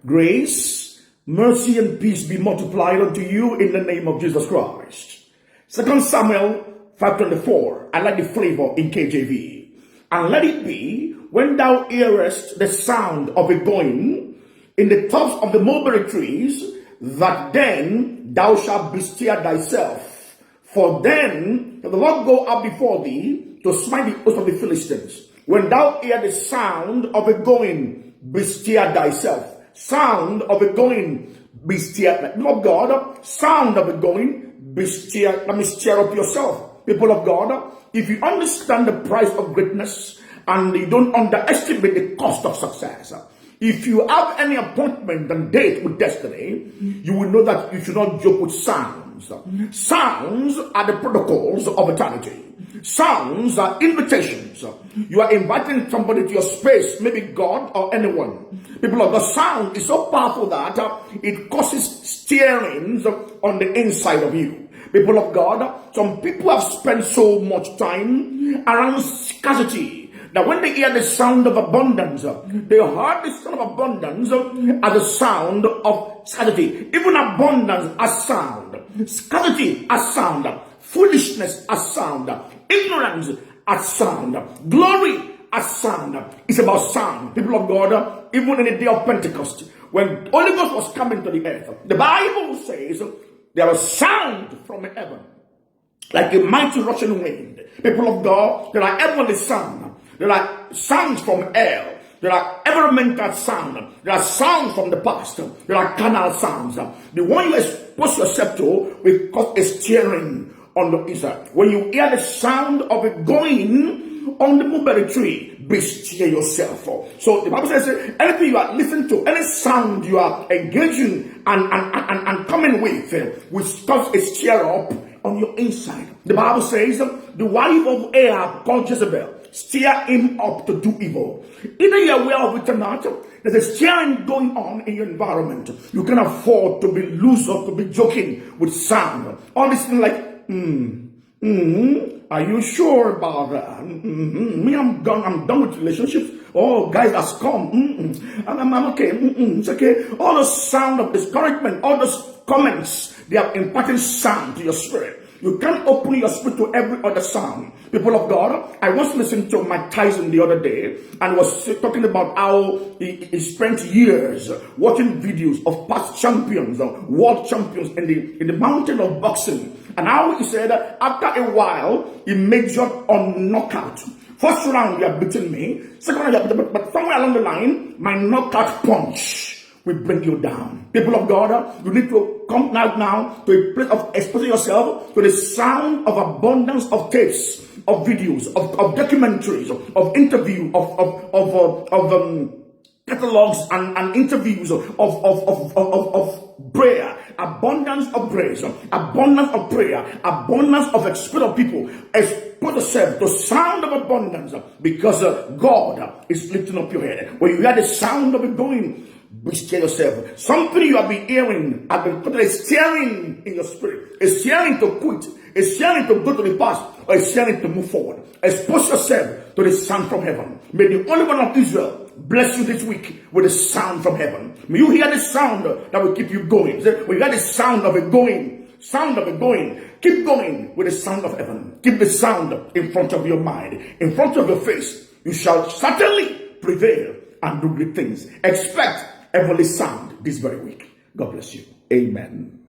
Grace, mercy, and peace be multiplied unto you in the name of Jesus Christ. 2 Samuel 5:24. I like the flavor in KJV. And let it be, when thou hearest the sound of a going in the tops of the mulberry trees, that then thou shalt bestir thyself. For then the Lord go up before thee to smite the host of the Philistines. When thou hear the sound of a going, bestir thyself. Sound of a going, bestir. Lord God, sound of a going, bestir. Let me stir up yourself. People of God, if you understand the price of greatness and you don't underestimate the cost of success, if you have any appointment and date with destiny, you will know that you should not joke with sounds. Sounds are the protocols of eternity. Sounds are invitations. You are inviting somebody to your space, maybe God or anyone. People of God, sound is so powerful that it causes stirrings on the inside of you. People of God, some people have spent so much time around scarcity that when they hear the sound of abundance, they heard the sound of abundance as a sound of scarcity. Even abundance as sound, scarcity as sound, foolishness as sound, ignorance as sound, glory as sound. It's about sound. People of God, even in the day of Pentecost, when Holy Ghost was coming to the earth, the Bible says there was sound from heaven, like a mighty rushing wind. People of God, there are heavenly sound. There are sounds from hell. There are environmental sounds. There are sounds from the past. There are carnal sounds. The one you expose yourself to will cause a stirring on the inside. When you hear the sound of it going on the mulberry tree, bestir yourself. So the Bible says, anything you are listening to, any sound you are engaging and coming with, will cause a stir up on your inside. The Bible says, the wife of Ahab called Jezebel, stir him up to do evil. Either you're aware of it or not, there's a stirring going on in your environment. You can afford to be loose or to be joking with sound. All this thing like, are you sure about that? Me, I'm done with relationships. Oh, guys, that's come. I'm okay. It's okay. All the sound of discouragement, all those comments, they are imparting sound to your spirit. You can't open your spirit to every other sound. People of God, I once listened to Mike Tyson the other day and was talking about how he spent years watching videos of past champions, world champions in the mountain of boxing. And how he said that after a while, he majored on knockout. First round, you are beating me. Second round, you are beating me. But somewhere along the line, my knockout punch will bring you down. People of God, you need to come now to a place of exposing yourself to the sound of abundance of tapes, of videos, of documentaries, of interview, of catalogs and interviews of prayer, abundance of praise, abundance of prayer, abundance of experience of people. Expose yourself to sound of abundance because God is lifting up your head. When you hear the sound of it going, bestir yourself. Something you have been hearing has been put a stirring in your spirit, a stirring to quit, a stirring to go to the past, or a stirring to move forward. Expose yourself to the sound from heaven. May the only one of Israel bless you this week with a sound from heaven. May you hear the sound that will keep you going. When you hear the sound of it going, keep going with the sound of heaven. Keep the sound in front of your mind, in front of your face. You shall certainly prevail and do great things. Expect heavenly sound this very week. God bless you. Amen.